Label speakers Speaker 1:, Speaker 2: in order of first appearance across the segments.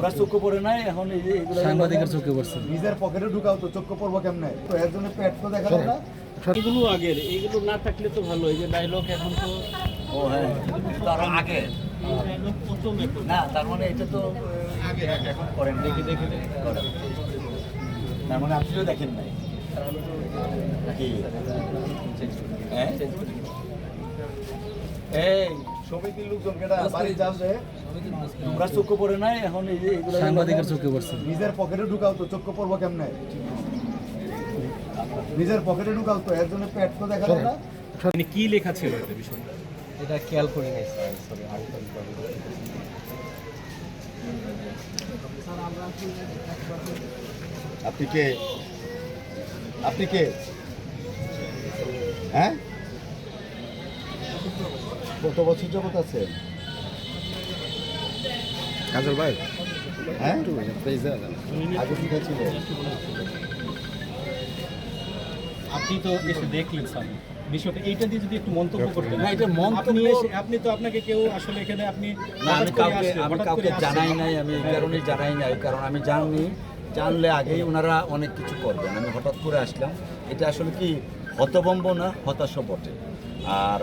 Speaker 1: তোমরা চোখে পড়ে নাই এখন এই যে এগুলো
Speaker 2: সাংবাদিকের চোখে পড়ছে।
Speaker 3: নিজের পকেটে ঢুকাও তো চোখে পড়বো কেমনে? তো এর জন্য পেট তো দেখা যায় না।
Speaker 4: এগুলো আগের, এগুলো না থাকলে তো ভালো। এই যে ডায়লগ এখন তো
Speaker 1: ও হ্যাঁ তার আগে
Speaker 4: ডায়লগ প্রথম এখন
Speaker 1: না, তার মানে এটা তো আগে এখন করেন দেখে দেখে করেন। তার মানে আপনিও দেখেন নাই নাকি? হ্যাঁ এই
Speaker 3: সমিতির লোকজন কেটা বাড়ি যাও যে
Speaker 1: তোমরা চোখে পড়ে নাই এখন এই যে এগুলো
Speaker 2: সাংবাদিকের চোখে পড়ছে।
Speaker 3: নিজের পকেটে ঢুকাও তো চোখে পড়বো কেমনে? নিজের পকেটে ঢুকাও তো এর জন্য পেট তো দেখা যায় না।
Speaker 4: মানে কি লেখা ছিল এটা বিষয়টা?
Speaker 2: এটা খেয়াল করি নাই স্যার, সরি
Speaker 3: আপনি কে? আপনি কে? হ্যাঁ, কত বছর যাবত আছেন?
Speaker 2: কাজল ভাই
Speaker 3: হ্যাঁ, আগে ঠিক ছিল।
Speaker 4: আপনি তো এসে দেখলেন স্যার বিষয়টা, এইটা দিয়ে যদি একটু মন্তব্য করতেন।
Speaker 1: না, এটা মন্তব্য-
Speaker 4: আপনি আপনি তো আপনাকে কেউ আসলে এখানে আপনি
Speaker 1: না, আমি
Speaker 4: হঠাৎ
Speaker 1: কাউকে
Speaker 4: করে আসলেন।
Speaker 1: জানাই নাই, আমি এই কারণে জানাই নাই, কারণ আমি জানলে আগেই ওনারা অনেক কিছু করবেন। আমি হঠাৎ করে আসলাম, এটা আসলে কি হতভম্ব না হতাশ বটে। আর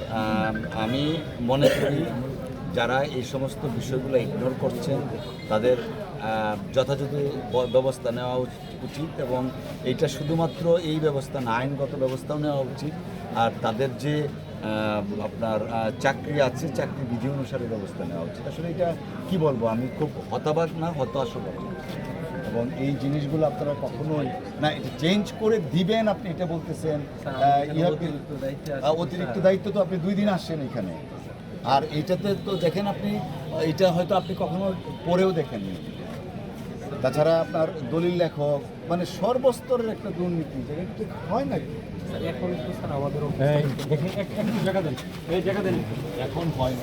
Speaker 1: আমি মনে করি যারা এই সমস্ত বিষয়গুলো ইগনোর করছেন তাদের যথাযথ ব্যবস্থা নেওয়া উচিত, এবং এইটা শুধুমাত্র এই ব্যবস্থা না, আইনগত ব্যবস্থাও নেওয়া উচিত। আর তাদের যে আপনার চাকরি আছে, চাকরি বিধি অনুসারে ব্যবস্থা নেওয়া উচিত। আসলে এটা কি বলবো, আমি খুব হতাবাক না হতাশ বটে। এবং এই জিনিসগুলো আপনারা কখনোই না, এটা চেঞ্জ করে দিবেন আপনি এটা বলতেছেন। অতিরিক্ত দায়িত্ব তো আপনি 2 দিন আসছেন এখানে, আর এইটাতে তো দেখেন আপনি, এটা হয়তো আপনি কখনো পড়েও দেখেননি। তাছাড়া আপনার দলিল লেখক, মানে সর্বস্তরের একটা দুর্নীতি, যেটা কি হয় নাকি?
Speaker 4: এখন তো স্যার আমাদেরও এই জায়গা দেন, এই জায়গা দেন, এখন হয় না।